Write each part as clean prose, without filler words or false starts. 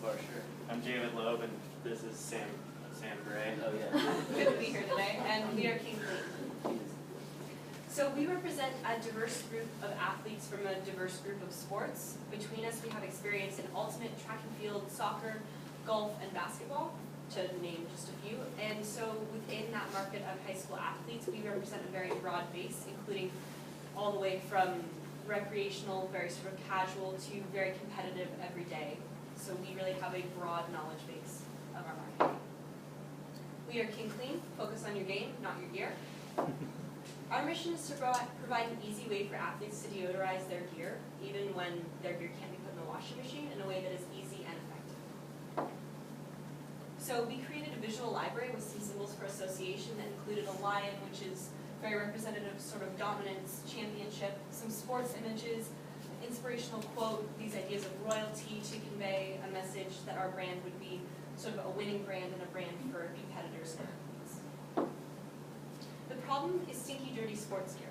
For sure. I'm David Loeb, and this is Sam Gray. Oh yeah. Good to be here today, and we are kingClean. So we represent a diverse group of athletes from a diverse group of sports. Between us, we have experience in ultimate, track and field, soccer, golf, and basketball, to name just a few. And so within that market of high school athletes, we represent a very broad base, including all the way from recreational, very sort of casual, to very competitive everyday. So we really have a broad knowledge base of our market. We are kingClean, focus on your game, not your gear. Our mission is to provide an easy way for athletes to deodorize their gear, even when their gear can't be put in the washing machine, in a way that is easy and effective. So we created a visual library with some symbols for association that included a lion, which is very representative of sort of dominance, championship, some sports images, an inspirational quote, these ideas of royalty to convey a message that our brand would be sort of a winning brand and a brand for competitors and athletes. The problem is stinky, dirty sports gear.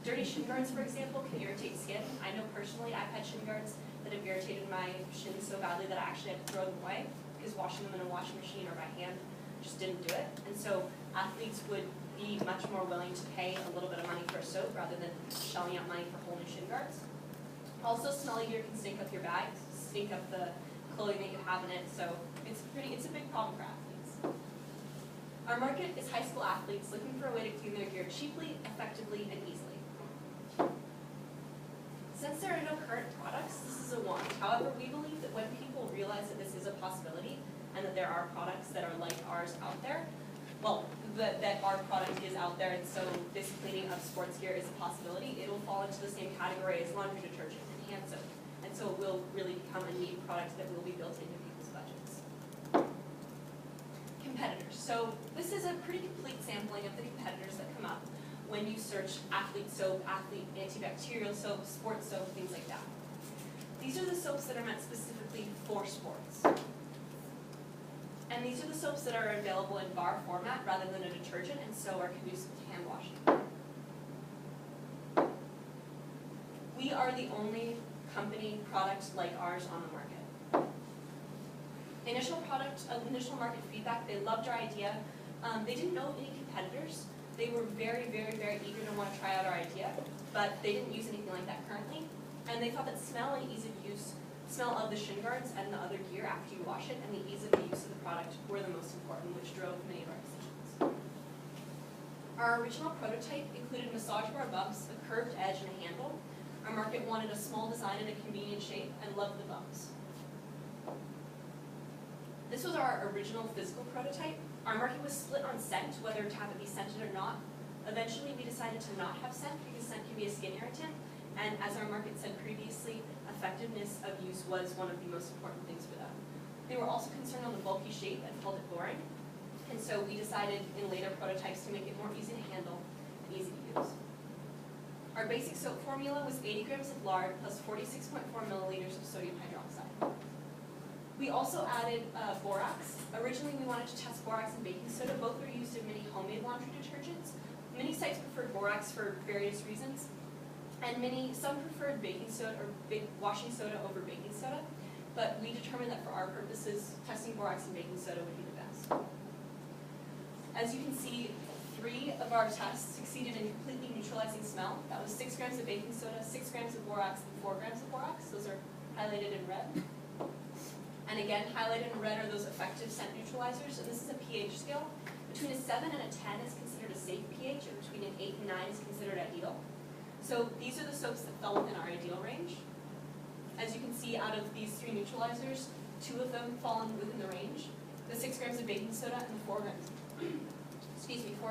Dirty shin guards, for example, can irritate skin. I know personally I've had shin guards that have irritated my shins so badly that I actually had to throw them away because washing them in a washing machine or by hand just didn't do it. And so athletes would be much more willing to pay a little bit of money for a soap rather than shelling out money for whole new shin guards. Also, smelly gear can stink up your bags, stink up the clothing that you have in it, so it's a big problem for athletes. Our market is high school athletes looking for a way to clean their gear cheaply, effectively, and easily. Since there are no current products, this is a want. However, we believe that when people realize that this is a possibility and that there are products that are like ours out there, well, that our product is out there, and so this cleaning of sports gear is a possibility, it will fall into the same category as laundry detergent and hand soap. And so it will really become a neat product that will be built into people's budgets. Competitors. So this is a pretty complete sampling of the competitors that come up when you search athlete soap, athlete antibacterial soap, sports soap, things like that. These are the soaps that are meant specifically for sports. And these are the soaps that are available in bar format rather than a detergent, and so are conducive to hand washing. We are the only company product like ours on the market. Initial market feedback, they loved our idea. They didn't know any competitors. They were very, very, very eager to want to try out our idea, but they didn't use anything like that currently. And they thought that smell and ease of use, smell of the shin guards and the other gear after you wash it, and the ease of the use of the product were the most important, which drove many of our decisions. Our original prototype included massage bar bumps, a curved edge, and a handle. Our market wanted a small design and a convenient shape and loved the bumps. This was our original physical prototype. Our market was split on scent, whether to have it be scented or not. Eventually, we decided to not have scent because scent can be a skin irritant. And as our market said previously, effectiveness of use was one of the most important things for them. They were also concerned on the bulky shape and called it boring. And so we decided in later prototypes to make it more easy to handle and easy to use. Our basic soap formula was 80 grams of lard plus 46.4 milliliters of sodium hydroxide. We also added borax. Originally, we wanted to test borax and baking soda. Both were used in many homemade laundry detergents. Many sites preferred borax for various reasons, and some preferred baking soda or washing soda over baking soda. But we determined that for our purposes, testing borax and baking soda would be the best. As you can see, 3 of our tests succeeded in completely neutralizing smell. That was 6 grams of baking soda, 6 grams of borax, and 4 grams of borax. Those are highlighted in red. And again, highlighted in red are those effective scent neutralizers, and this is a pH scale. Between a 7 and a 10 is considered a safe pH, and between an 8 and 9 is considered ideal. So these are the soaps that fell within our ideal range. As you can see, out of these 3 neutralizers, 2 of them fall within the range. The 6 grams of baking soda and the 4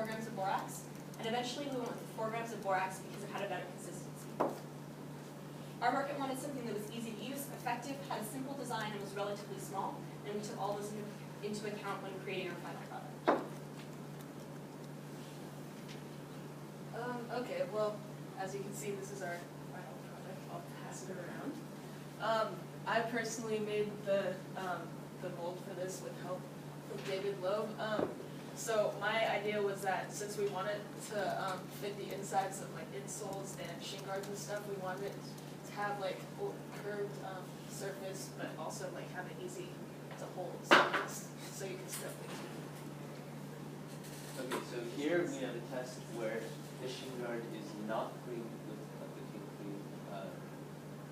grams of borax. And eventually we went with 4 grams of borax because it had a better consistency. Our market wanted something that was easy to use, effective, had a simple design, and was relatively small, and we took all those into account when creating our final product. Okay, well, as you can see, this is our final product. I'll pass it around. I personally made the mold for this with help from David Loeb. So my idea was that since we wanted to fit the insides of like insoles and shin guards and stuff, we wanted it to have like a curved surface, but also like have an easy hold, so you can step it. Okay, so here we have a test where the shin guard is not clean with the kingClean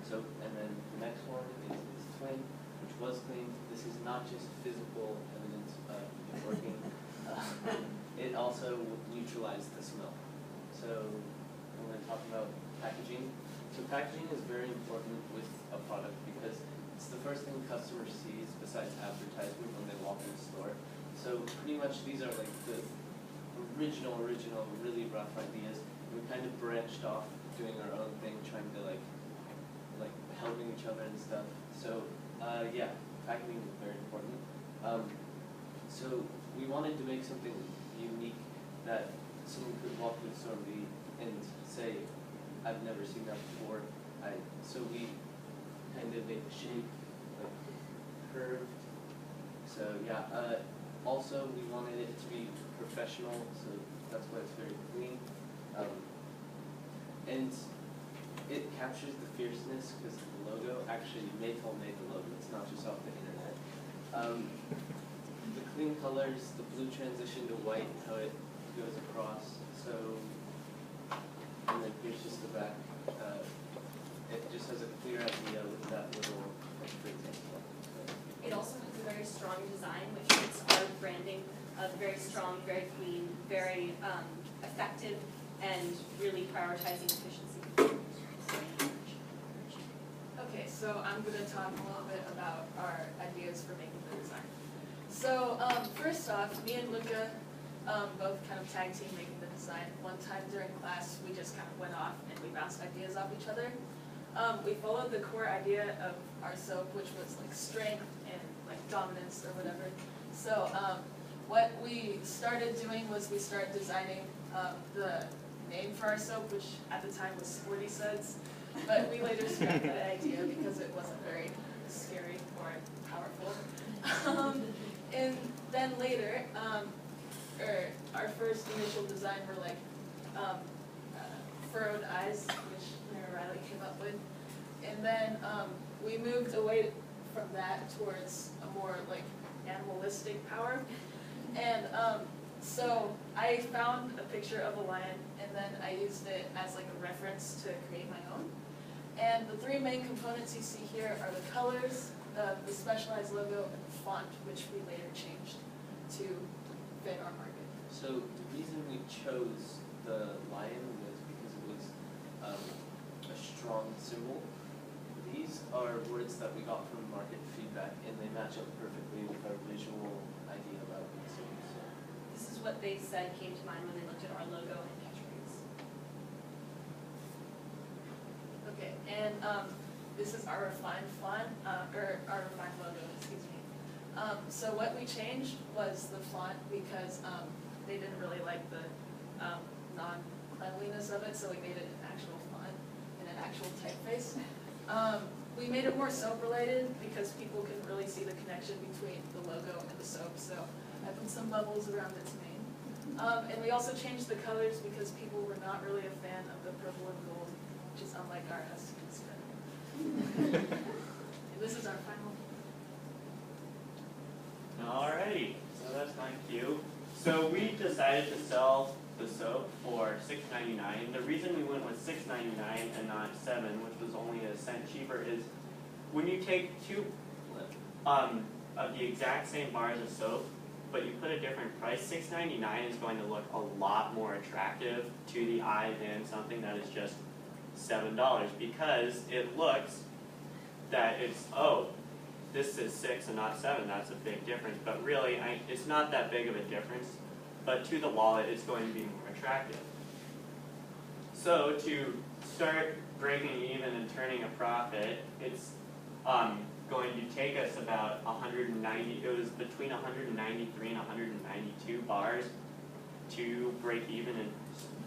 soap, and then the next one is twin, which was clean. This is not just physical evidence of it working. It also neutralized the smell. So I'm going to talk about packaging. So packaging is very important with a product because it's the first thing customers see besides advertisement when they walk in the store. So pretty much these are like the original, really rough ideas. We kind of branched off doing our own thing, trying to like helping each other and stuff. So yeah, packaging is very important. So we wanted to make something unique that someone could walk in the store and say, I've never seen that before. So we kind of made the shape like curved. So yeah, also we wanted it to be professional, so that's why it's very clean. And it captures the fierceness because of the logo. Actually, Maytel made the logo, it's not just off the internet. The clean colors, the blue transition to white, how it goes across. So, and then here's just the back. It just has a clear idea with that little It also has a very strong design, which fits our branding of very strong, very clean, very effective, and really prioritizing efficiency. Okay, so I'm going to talk a little bit about our ideas for making the design. So first off, me and Luca both kind of tag team making the design. One time during class, we just kind of went off and we bounced ideas off each other. We followed the core idea of our soap, which was like strength and like dominance or whatever. So what we started doing was we started designing the name for our soap, which at the time was Sporty Suds, but we later scrapped that idea because it wasn't very scary or powerful. And then later, our first initial design were like furrowed eyes, which Mary Riley came up with. And then we moved away from that towards a more like animalistic power. And so I found a picture of a lion, and then I used it as like a reference to create my own. And the three main components you see here are the colors, the specialized logo, and the font, which we later changed to fit our market. So the reason we chose the lion was because it was a strong symbol. These are words that we got from market feedback, and they match up perfectly with our visual idea about the symbol. So. This is what they said came to mind when they looked at our logo and catchphrase. Okay, and this is our refined font, or our refined logo, excuse me. So what we changed was the font because they didn't really like the non-cleanliness of it, so we made it an actual font and an actual typeface. We made it more soap related because people can really see the connection between the logo and the soap, so I put some bubbles around its mane. And we also changed the colors because people were not really a fan of the purple and gold, which is unlike our husky skin. This is our final. Alrighty, so that's my cue. So we decided to sell the soap for $6.99. The reason we went with $6.99 and not $7, which was only a cent cheaper, is when you take two of the exact same bars of soap, but you put a different price, $6.99 is going to look a lot more attractive to the eye than something that is just $7, because it looks that it's, oh, this is 6 and not 7, that's a big difference. But really, it's not that big of a difference, but to the wallet, it's going to be more attractive. So to start breaking even and turning a profit, it's going to take us about 190, it was between 193 and 192 bars to break even and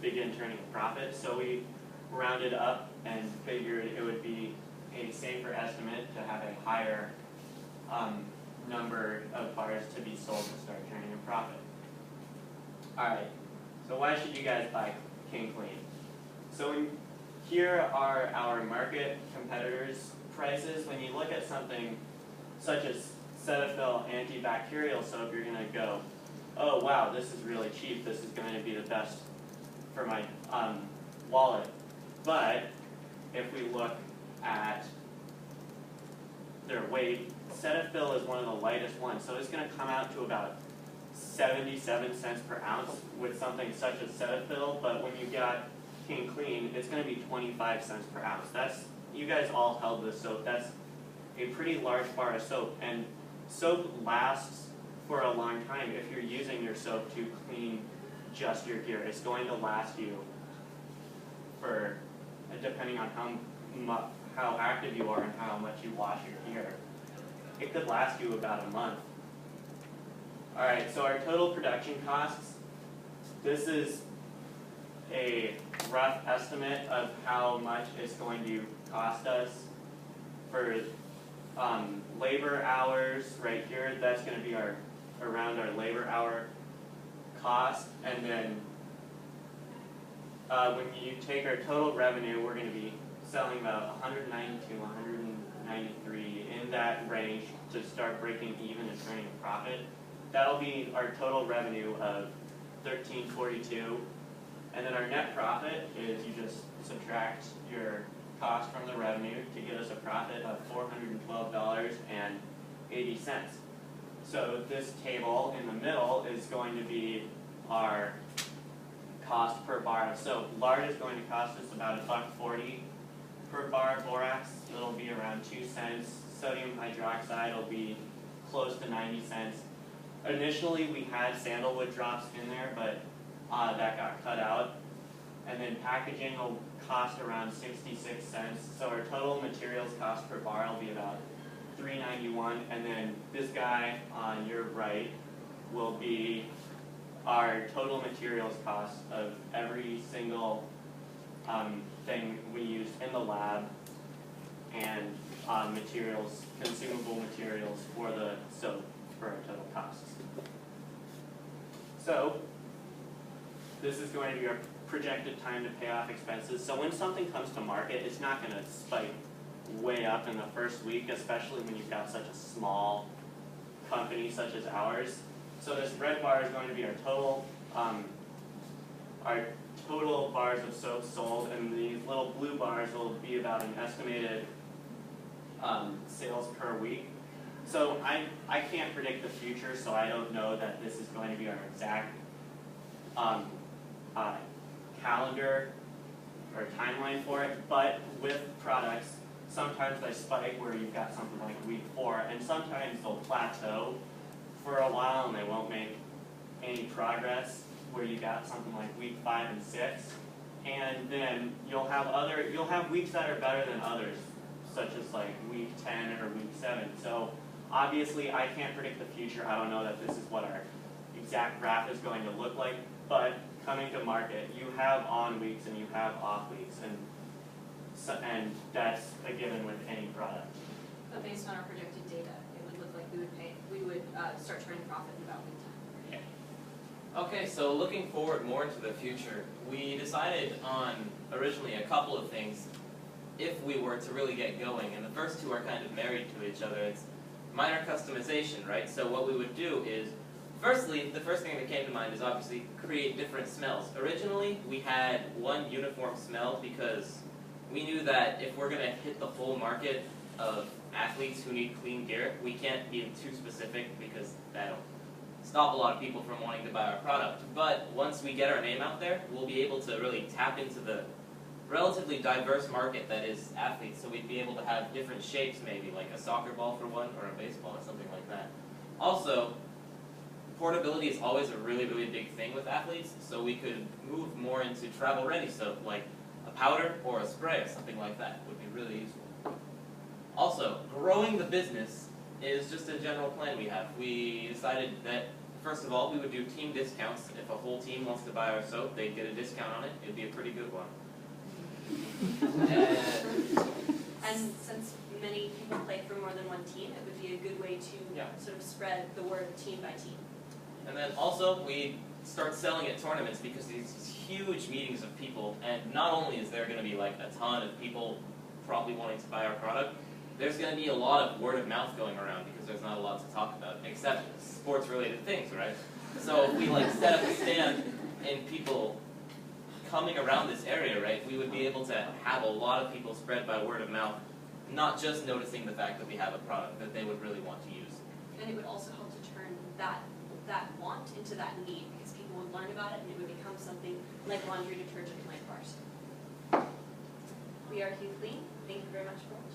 begin turning a profit. So we rounded up and figured it would be a safer estimate to have a higher number of bars to be sold to start turning a profit. Alright, so why should you guys buy kingClean? So here are our market competitors' prices. When you look at something such as Cetaphil antibacterial soap, you're gonna go, oh wow, this is really cheap, this is going to be the best for my wallet. But if we look at their weight, Cetaphil is one of the lightest ones, so it's going to come out to about 77 cents per ounce with something such as Cetaphil, but when you got kingClean, it's going to be 25 cents per ounce. That's, you guys all held this soap, that's a pretty large bar of soap, and soap lasts for a long time. If you're using your soap to clean just your gear, it's going to last you for, depending on how active you are and how much you wash your gear, it could last you about a month. Alright, so our total production costs, this is a rough estimate of how much it's going to cost us for labor hours right here. That's going to be around our labor hour cost, and then when you take our total revenue, we're going to be selling about 190 to 193 in that range to start breaking even and turning a profit. That'll be our total revenue of $13.42, and then our net profit is you just subtract your cost from the revenue to get us a profit of $412.80. So this table in the middle is going to be our cost per bar of soap. Lard is going to cost us about $1.40 per bar. Borax, it'll be around 2 cents. Sodium hydroxide will be close to 90 cents. Initially we had sandalwood drops in there, but that got cut out. And then packaging will cost around 66 cents. So our total materials cost per bar will be about $3.91, and then this guy on your right will be our total materials cost of every single thing we used in the lab, and materials, consumable materials for the soap for our total costs. So this is going to be our projected time to pay off expenses. So when something comes to market, it's not going to spike way up in the first week, especially when you've got such a small company such as ours. So this red bar is going to be our total bars of soap sold, and these little blue bars will be about an estimated sales per week. So I can't predict the future, so I don't know that this is going to be our exact calendar or timeline for it, but with products, sometimes they spike where you've got something like week 4, and sometimes they'll plateau for a while and they won't make any progress where you got something like week 5 and 6, and then you'll have weeks that are better than others, such as like week 10 or week 7. So obviously I can't predict the future. I don't know that this is what our exact graph is going to look like, but coming to market, you have on weeks and you have off weeks, and that's a given with any product. But based on our projected data, it would look like we would start turning profit in about week 10. Yeah. Okay, so looking forward more into the future, we decided on originally a couple of things if we were to really get going, and the first two are kind of married to each other. It's minor customization, right? So what we would do is, firstly, the first thing that came to mind is obviously create different smells. Originally, we had one uniform smell because we knew that if we're going to hit the whole market of athletes who need clean gear, we can't be too specific because that'll stop a lot of people from wanting to buy our product. But once we get our name out there, we'll be able to really tap into the relatively diverse market that is athletes. So we'd be able to have different shapes, maybe like a soccer ball for one, or a baseball or something like that. Also, portability is always a really, really big thing with athletes, so we could move more into travel-ready soap, like a powder or a spray or something like that would be really useful. Also, growing the business is just a general plan we have. We decided that, first of all, we would do team discounts. If a whole team wants to buy our soap, they'd get a discount on it. It'd be a pretty good one. And since many people play for more than one team, it would be a good way to sort of spread the word team by team. And then also, we start selling at tournaments because these huge meetings of people, and not only is there going to be like a ton of people probably wanting to buy our product, there's going to be a lot of word of mouth going around because there's not a lot to talk about except sports related things, right? So if we like set up a stand and people coming around this area, right, we would be able to have a lot of people spread by word of mouth, not just noticing the fact that we have a product that they would really want to use. And it would also help to turn that want into that need, because people would learn about it and it would become something like laundry detergent and like bars. We are kingClean. Thank you very much for watching.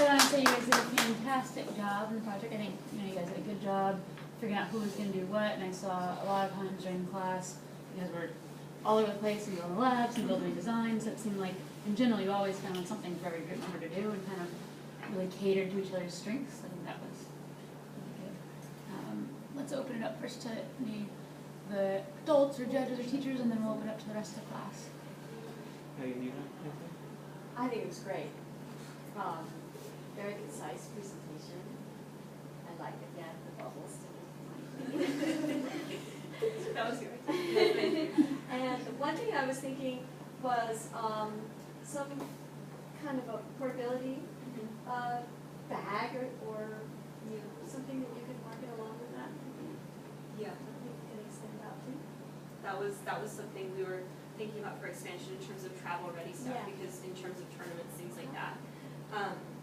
I'd say you guys did a fantastic job in the project. I think you guys did a good job figuring out who was going to do what, and I saw a lot of times during class you guys were all over the place and building labs and building designs. It seemed like in general you always found something for every group member to do and kind of really catered to each other's strengths. I think that was really good. Let's open it up first to the adults or judges or teachers, and then we'll open it up to the rest of the class. I think it was great. Very concise presentation. I like it, yeah, the bubbles. That was yours. And one thing I was thinking was some kind of a portability bag or something that you could market along with that. Yeah. Something you can extend out to. That was something we were thinking about for expansion in terms of travel ready stuff, Yeah. because in terms of tournaments, things like that.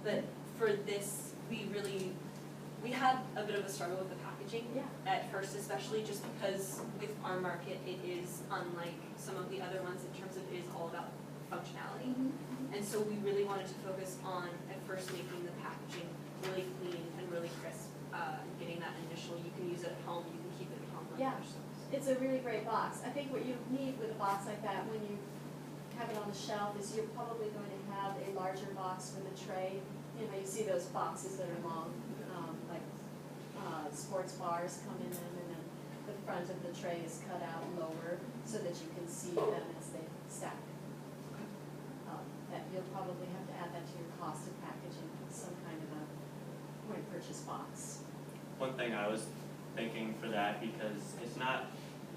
But for this, we had a bit of a struggle with the packaging at first, especially just because with our market, it is unlike some of the other ones in terms of it is all about functionality. And so we really wanted to focus on, at first, making the packaging really clean and really crisp, getting that initial, you can use it at home, you can keep it at home. Yeah. It's a really great box. I think what you need with a box like that when you have it on the shelf is you're probably going to have a larger box with a tray. You see those boxes that are long, like sports bars come in them, and then the front of the tray is cut out lower so that you can see them as they stack. That you'll probably have to add that to your cost of packaging, some kind of a point purchase box. One thing I was thinking for that, because it's not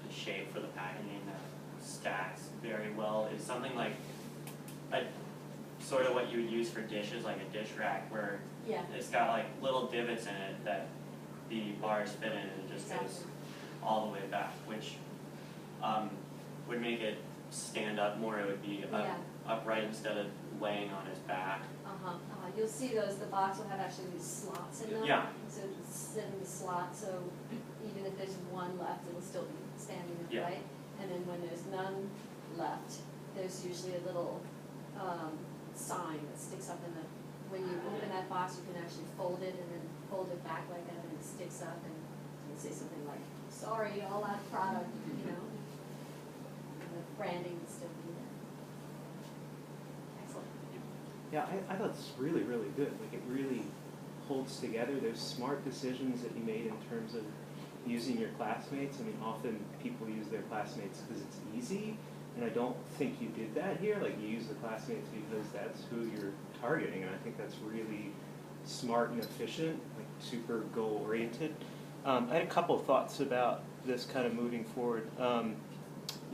the shape for the packaging that stacks very well, is something like sort of what you would use for dishes, like a dish rack, where it's got like little divots in it that the bars fit in, and it just goes all the way back, which would make it stand up more. It would be upright instead of laying on its back. You'll see those, the box will have actually these slots in them. Yeah. So it's set in the slot, so even if there's one left, it'll still be standing upright. And then when there's none left, there's usually a little sign that sticks up in the, when you open that box, you can actually fold it and then fold it back like that, and it sticks up, and you can say something like, sorry, all out of product, And the branding would still be there. Excellent. Yeah, I thought it's really, really good. Like, it really holds together. There's smart decisions that you made in terms of using your classmates. I mean, often people use their classmates because it's easy, and I don't think you did that here. Like, you use the classmates because that's who you're targeting, and I think that's really smart and efficient, like super goal-oriented. I had a couple of thoughts about this kind of moving forward.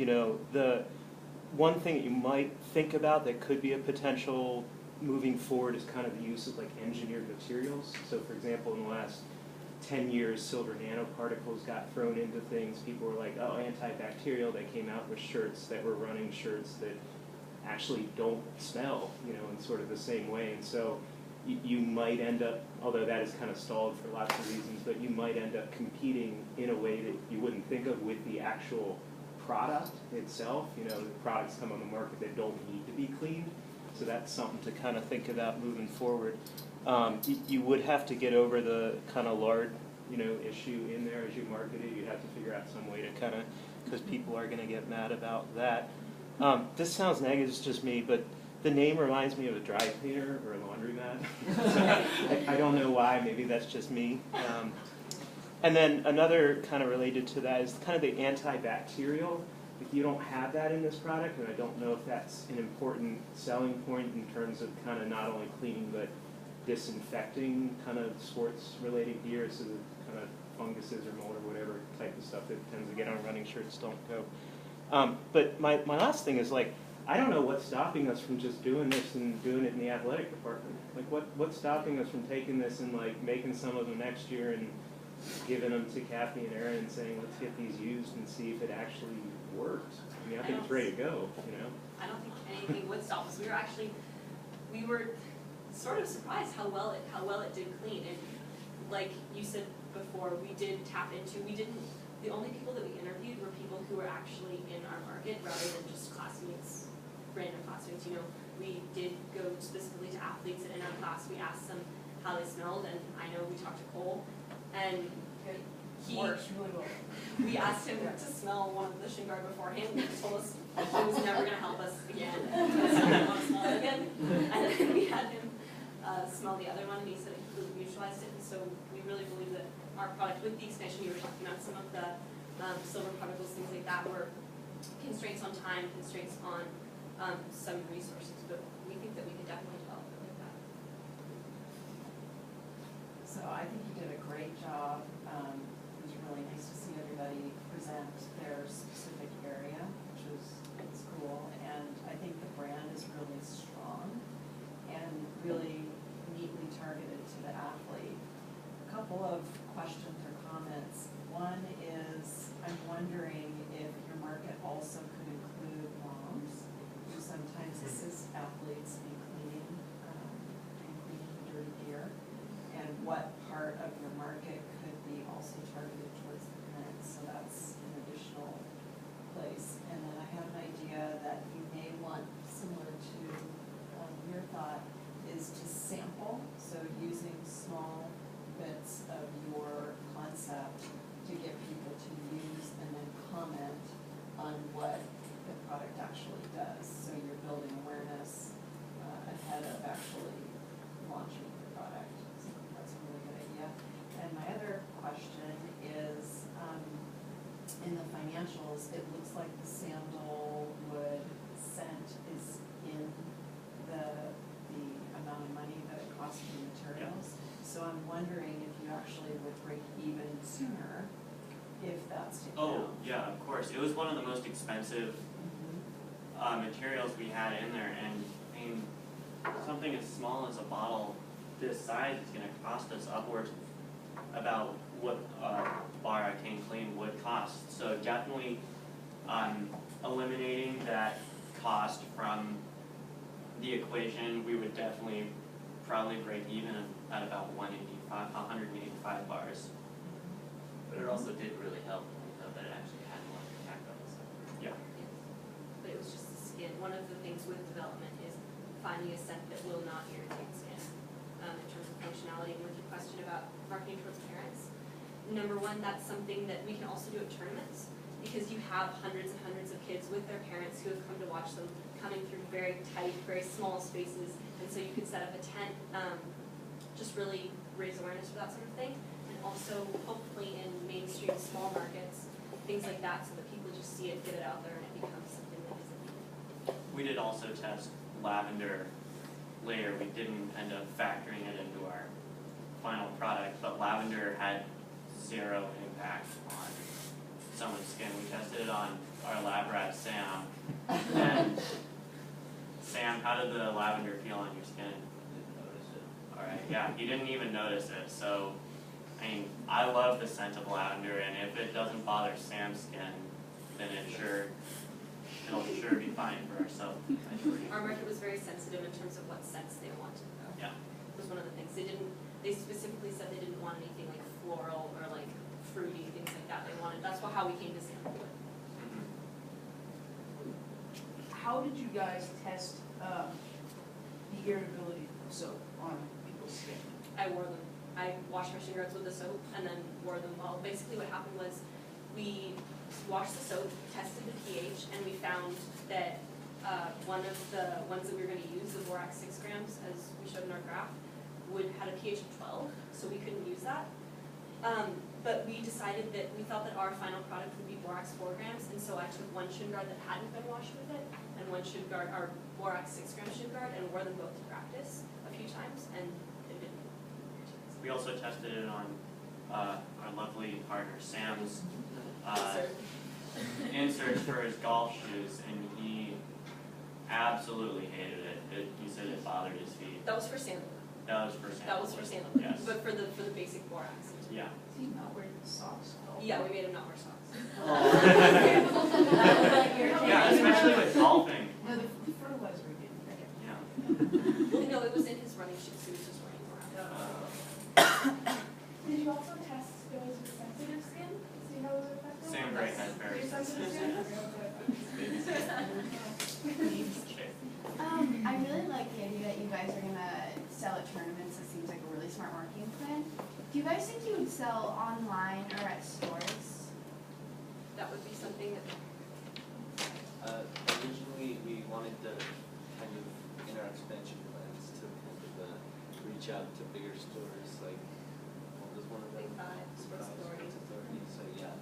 The one thing that you might think about that could be a potential moving forward is kind of the use of like engineered materials. So for example, in the last 10 years, silver nanoparticles got thrown into things. People were like, oh, antibacterial. They came out with shirts that were running shirts that actually don't smell, in sort of the same way. And so you might end up, although that is kind of stalled for lots of reasons, but you might end up competing in a way that you wouldn't think of with the actual product itself. The products come on the market that don't need to be cleaned. So that's something to kind of think about moving forward. You would have to get over the kind of lard, issue in there as you market it. You'd have to figure out some way to kind of, because people are going to get mad about that. This sounds negative, it's just me, but the name reminds me of a dry cleaner or a laundromat. So I don't know why, maybe that's just me. And then another kind of related to that is kind of the antibacterial. Like, you don't have that in this product, and I don't know if that's an important selling point in terms of kind of not only cleaning but disinfecting kind of sports-related gear, so the kind of funguses or mold or whatever type of stuff that tends to get on running shirts don't go. But my last thing is, like, I don't know what's stopping us from just doing this and doing it in the athletic department. Like, what's stopping us from taking this and like making some of them next year and giving them to Kathy and Aaron and saying, let's get these used and see if it actually works. I mean, I think it's ready to go, you know? I don't think anything would stop us. We were sort of surprised how well it did clean. And like you said before, we did tap into, the only people that we interviewed were people who were actually in our market rather than just classmates, random classmates. You know, we did go specifically to athletes in our class. We asked them how they smelled, and I know we talked to Cole, and we asked him to smell one of the shin guard beforehand, and he told us he was never going to help us again because he didn't want to smell it again. And then we had him smell the other one, and he said it completely neutralized it. And so we really believe that our product, with the expansion you were talking about, some of the silver particles, things like that, were constraints on time, constraints on some resources, but we think that we could definitely develop it like that. So I think you did a great job. It was really nice to see everybody present their specific area, which was cool. And I think the brand is really strong and really neatly targeted to the athlete. A couple of questions or comments. One is, I'm wondering if your market also could include moms who sometimes assist athletes in cleaning dirty gear, and what part of your market could be also targeted towards the parents, so that's an additional place. And then I have an idea that you may want, similar to your thought, is to sample, so using small bits of your concept to get people to use and then comment on what the product actually does. So you're building awareness ahead of actually launching the product. So that's a really good idea. And my other question is, in the financials, it looks like the sandalwood scent is in the amount of money that it costs for materials. So I'm wondering if you actually would break even sooner if that's taken out. Oh, yeah, of course. It was one of the most expensive materials we had in there, and I mean, something as small as a bottle this size is going to cost us upwards about what bar kingClean would cost. So definitely eliminating that cost from the equation, we would definitely probably break even at about 185 bars. But it also did really help when we found that it actually had more impact on us. Yeah. But it was just the skin. One of the things with development is finding a scent that will not irritate skin in terms of functionality. And with your question about marketing towards parents, number one, that's something that we can also do at tournaments, because you have hundreds and hundreds of kids with their parents who have come to watch them coming through very tight, very small spaces, and so you could set up a tent, just really raise awareness for that sort of thing, and also hopefully in mainstream small markets, things like that, so that people just see it, get it out there, and it becomes something that isn't needed. We did also test lavender later. We didn't end up factoring it into our final product, but lavender had zero impact on someone's skin. We tested it on our lab rat, Sam. And Sam, how did the lavender feel on your skin? Didn't notice it. Alright, yeah, he didn't even notice it. So, I mean, I love the scent of lavender, and if it doesn't bother Sam's skin, then it'll sure be fine for ourselves. Our market was very sensitive in terms of what scents they wanted. Yeah. Was one of the things. They specifically said they didn't want anything like floral or like fruity, things like that. That's how we came to sample it. How did you guys test the irritability of soap on people's skin? I wore them. I washed my shin guards with the soap and then wore them well. Basically what happened was we washed the soap, tested the pH, and we found that one of the ones that we were going to use, the borax 6 grams, as we showed in our graph, had a pH of 12, so we couldn't use that. But we decided that we thought that our final product would be borax 4 grams, and so I took one shin guard that hadn't been washed with it, and one shin guard, our borax 6 gram shin guard, and wore them both to practice a few times, and it didn't. We also tested it on our lovely partner Sam's inserts for his golf shoes, and he absolutely hated it. He said it bothered his feet. That was for sandal. That was for That was for sandal. Yes. But for the basic borax. Yeah. Is he not wearing socks at all? Yeah, we made him not wear socks. Yeah, especially with golfing. No, the fertilizer we didn't. Yeah. No, it was in his running shoes, he was just running around. Did you also test those with sensitive skin? See how it affected? Sam Gray has very Your sensitive sensitive skin? I really like the idea that you guys are gonna sell at tournaments. It seems like a really smart marketing plan. Do you guys think you would sell online or at stores? That would be something that, Originally, we wanted to kind of, in our expansion plans, to kind of reach out to bigger stores, like, what was one of them? Big Five, Sports Authority. Sports Authority, so yeah.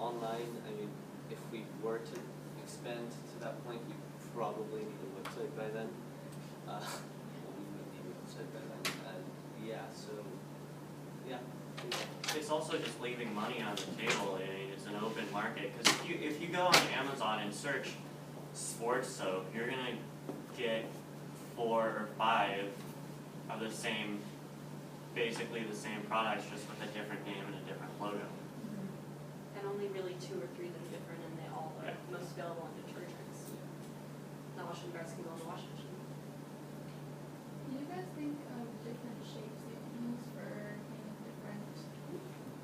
Online, I mean, if we were to expand to that point, we probably need a website by then. Well, we would need a website by then, and yeah, so, yeah. It's also just leaving money on the table. It's an open market, because if you go on Amazon and search sports soap, you're gonna get 4 or 5 of the same, basically the same products, just with a different name and a different logo. and only really 2 or 3 that are different, and they all are Yeah. most available on detergents. Now washing guards can go in the washing machine. Do you guys think of different shapes you can use for cleaning different,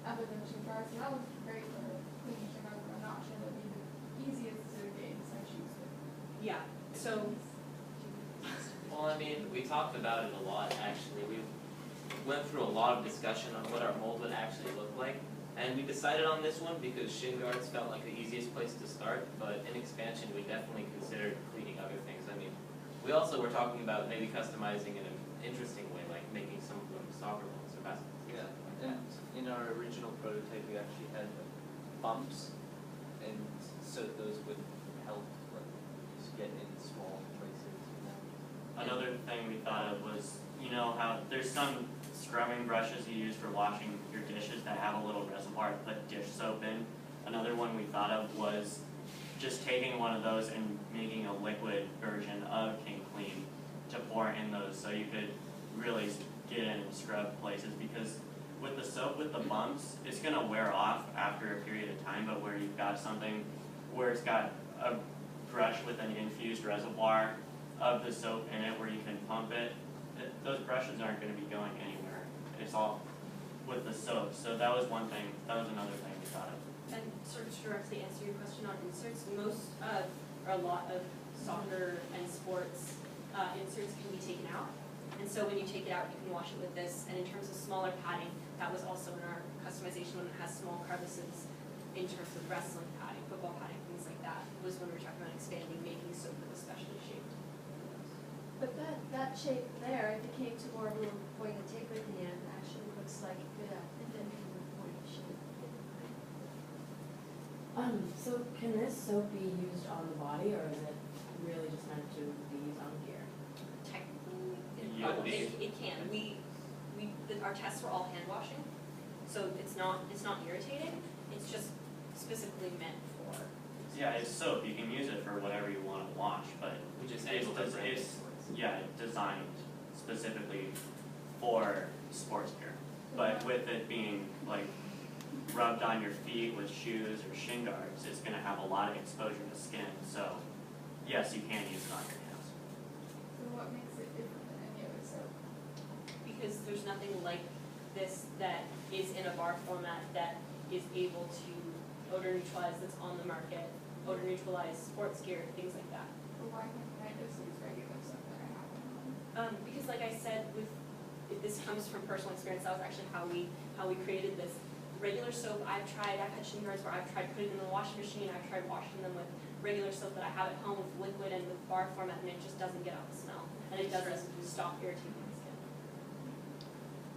other than shin guards? So that was great for cleaning shin guards, but I'm not sure that would be the easiest to get inside shoes with. Yeah, so, Well, I mean, we talked about it a lot, actually. We went through a lot of discussion on what our mold would actually look like. And we decided on this one because shin guards felt like the easiest place to start, but in expansion, we definitely considered cleaning other things. I mean, we also were talking about maybe customizing in an interesting way, like making some of them soccer balls or basketballs. Yeah, and in our original prototype, we actually had bumps, and so those would help, like, just get in small places, you know? Another thing we thought of was, you know how there's some scrubbing brushes you use for washing your dishes that have a little reservoir to put dish soap in. Another one we thought of was just taking one of those and making a liquid version of kingClean to pour in those, so you could really get in and scrub places, because with the soap with the bumps, it's gonna wear off after a period of time, but where you've got something where it's got a brush with an infused reservoir of the soap in it where you can pump it, those brushes aren't gonna be going anywhere. It's all with the soap, so that was one thing, that was another thing we thought of. and sort of to directly answer your question on inserts, most, or a lot of soccer and sports, inserts can be taken out. And so when you take it out, you can wash it with this, and in terms of smaller padding, that was also in our customization when it has small crevices in terms of wrestling padding, football padding, things like that, was when we were talking about expanding, making soap that was specially shaped. But that shape there, if it came to more of a little pointed tip at the end, actually looks like it could have indented with pointed shape. So can this soap be used on the body, or is it really just meant to be used on gear? Technically, Yeah, it can. Our tests were all hand washing, so it's not irritating, it's just specifically meant for. Yeah, it's soap, you can use it for whatever you wanna wash, but We just it's, able to brand it it's, towards. yeah, it's designed specifically for sports gear. But with it being like rubbed on your feet with shoes or shin guards, it's gonna have a lot of exposure to skin, so yes, you can use it on your hands. So what makes it different than any other soap? Because there's nothing like this that is in a bar format that is able to odor neutralize that's on the market, odor neutralize sports gear, things like that. Or why can't I just use regular soap that I have at home? Because like I said, this comes from personal experience, that was actually how we created this. Regular soap, I've had shin guards where I've tried putting them in the washing machine, I've tried washing them with regular soap that I have at home with liquid and with bar format, and it just doesn't get out the smell, and it doesn't stop irritating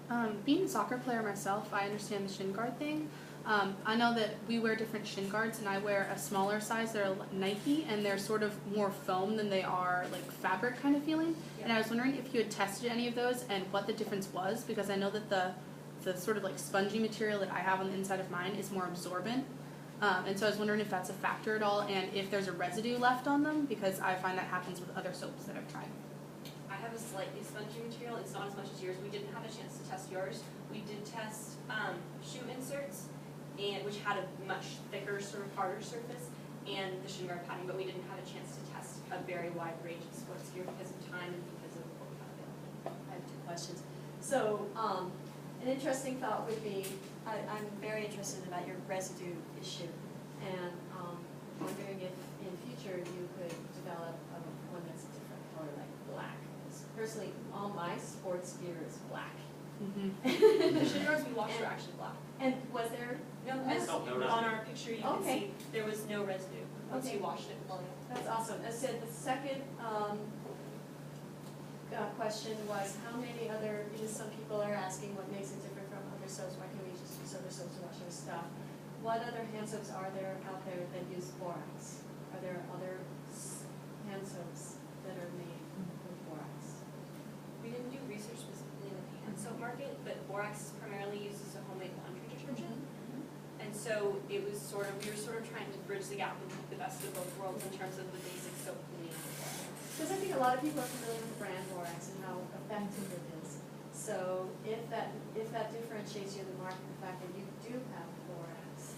my skin. Being a soccer player myself, I understand the shin guard thing. I know that we wear different shin guards, and I wear a smaller size. They're Nike, and they're sort of more foam than they are like fabric kind of feeling. And I was wondering if you had tested any of those and what the difference was, because I know that the sort of like spongy material that I have on the inside of mine is more absorbent. And so I was wondering if that's a factor at all, and if there's a residue left on them, because I find that happens with other soaps that I've tried. I have a slightly spongy material, it's not as much as yours, we didn't have a chance to test yours. We did test shoe inserts, and which had a much thicker, sort of harder surface, and the shin guard padding, but we didn't have a chance to test a very wide range of sports gear because of time and because of what we had available. I have two questions. So, an interesting thought would be, I'm very interested about your residue issue, and wondering if in future you could develop one that's a different color, like black. 'Cause personally, all my sports gear is black. The shin guards we washed were actually black. And was there? No, No? as Oh, no on residue. our picture you can Okay. see, there was no residue once Okay. you washed it fully. That's awesome. I said the second question was how many other, because some people are asking what makes it different from other soaps, why can't we just use other soaps to wash our stuff? What other hand soaps are there out there that use borax? Are there other hand soaps that are made with borax? We didn't do research specifically in the hand soap market, but borax is primarily used as a homemade laundry detergent. And so it was sort of, we were sort of trying to bridge the gap and make the best of both worlds in terms of the basic soap cleaning of borax. Because I think a lot of people are familiar with the brand borax and how effective it is. So if that differentiates you in the market, the fact that you do have borax,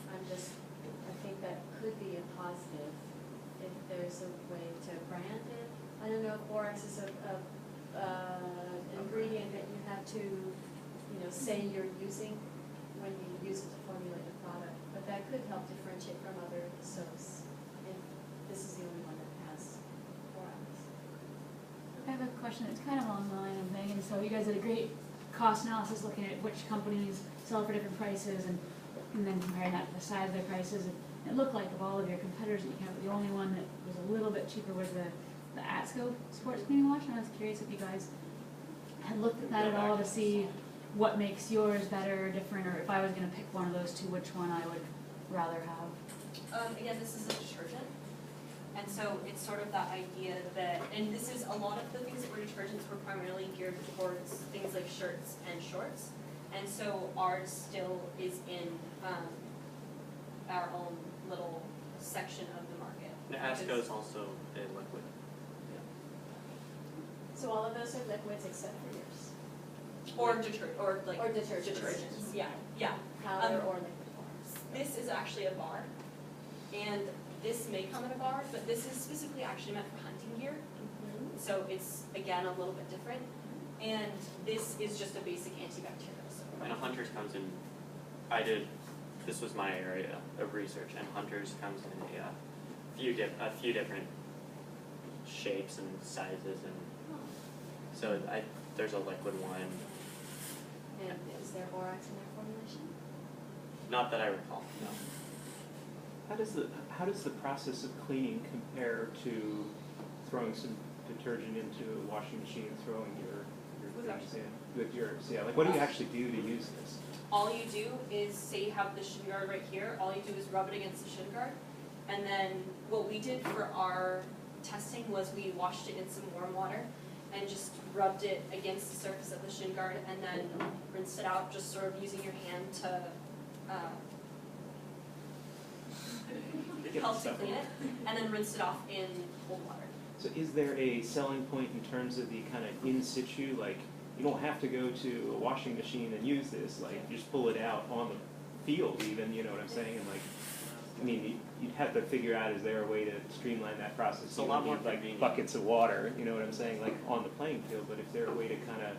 I think that could be a positive if there's a way to brand it. I don't know if borax is an ingredient that you have to, say you're using when you use it to formulate a product, but that could help differentiate from other soaps if this is the only one that has borax. I have a question that's kind of along the line of Megan. So you guys did a great cost analysis looking at which companies sell for different prices and then comparing that to the size of their prices. And it looked like of all of your competitors that you have, the only one that was a little bit cheaper was the AtScope sports cleaning wash. And I was curious if you guys had looked at that at all to see what makes yours better or different, or if I was going to pick one of those two, which one I would rather have. Again, this is a detergent. And so it's sort of that idea that, and this is a lot of the things that were detergents were primarily geared towards things like shirts and shorts. And so ours still is in our own little section of the market. And ASCO is also a liquid. So all of those are liquids except for yours? Or detergents. Or detergents. Detergents, yeah. Powder or liquid forms? This is actually a bar, and this may come in a bar, but this is specifically actually meant for hunting gear. So it's, again, a little bit different. And this is just a basic antibacterial soap. And Hunters comes in, this was my area of research, and Hunters comes in a few different shapes and sizes, and so there's a liquid one. And is there borax in their formulation? Not that I recall, no. How does the process of cleaning compare to throwing some detergent into a washing machine and throwing your things in with yours? Yeah, like what do you actually do to use this? All you do is, say you have the shin guard right here, all you do is rub it against the shin guard. And then what we did for our testing was we washed it in some warm water and just rubbed it against the surface of the shin guard and then rinsed it out, just sort of using your hand to help to clean it, and then rinsed it off in cold water. So is there a selling point in terms of the kind of in situ, like you don't have to go to a washing machine and use this, like you just pull it out on the field even, you know what I'm saying? And like, I mean, you'd have to figure out, is there a way to streamline that process? It's a lot more like convenient. buckets of water, you know what I'm saying, like on the playing field, but if there a way to kind of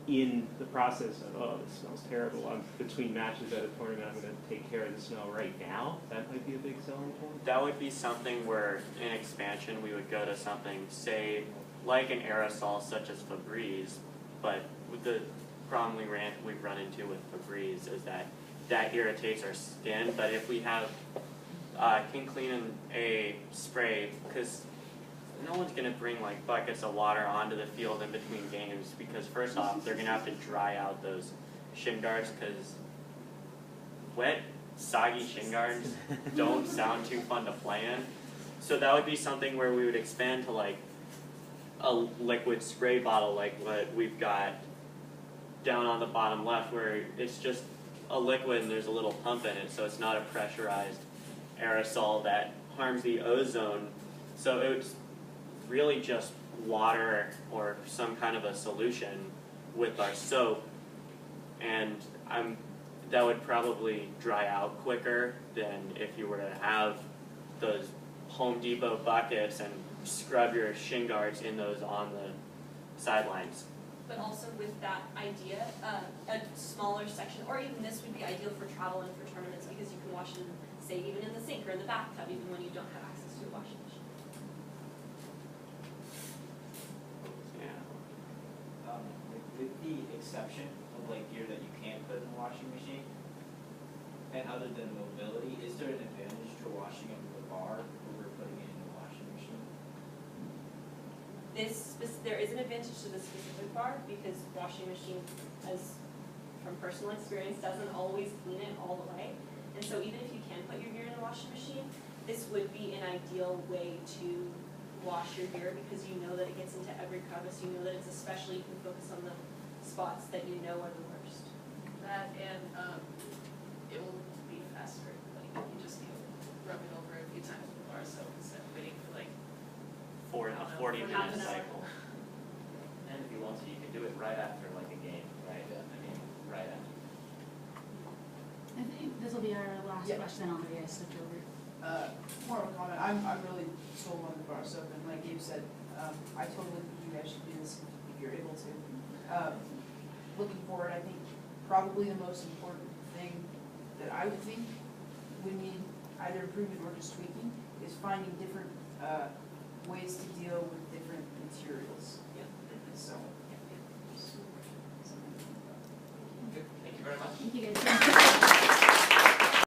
in the process of, oh, this smells terrible, I'm between matches at a tournament, I'm going to take care of the smell right now, that might be a big selling point. That would be something where in expansion we would go to something, say, like an aerosol such as Febreze, but with the problem we've run into with Febreze is that irritates our skin, but if we have kingClean and a spray, because no one's going to bring like buckets of water onto the field in between games, because first off, they're going to have to dry out those shin guards, because wet, soggy shin guards don't sound too fun to play in. So that would be something where we would expand to like a liquid spray bottle like what we've got down on the bottom left, where it's just a liquid and there's a little pump in it, so it's not a pressurized aerosol that harms the ozone. So it's really just water or some kind of a solution with our soap, and that would probably dry out quicker than if you were to have those Home Depot buckets and scrub your shin guards in those on the sidelines. But also with that idea, a smaller section, or even this would be ideal for travel and for tournaments because you can wash it, say, even in the sink or in the bathtub, even when you don't have access to a washing machine. Yeah. With the exception of like gear that you can't put in the washing machine, and other than mobility, is there an advantage to washing it with a bar over putting it in the washing machine? There is an advantage to this specific bar because washing machine, as from personal experience, doesn't always clean it all the way. And so even if you can put your gear in the washing machine, this would be an ideal way to wash your gear because you know that it gets into every crevice, you know that it's especially, you can focus on the spots that you know are the worst. That and it will be faster, like you just need to rub it over a few times with bar soap instead of waiting for like A 40-minute half an hour. cycle. And if you want to, you can do it right after like a game, right? I mean, right after. I think this will be our last Yeah. question, I'll let you guys switch over. More of a comment, I'm really sold on the bar soap, and like Gabe said, I totally think you guys should do this if you're able to. Looking forward, I think probably the most important thing that I would think we need either improvement or just tweaking is finding different ways to deal with different materials. Yeah. So. Good. Thank you very much. Thank you guys.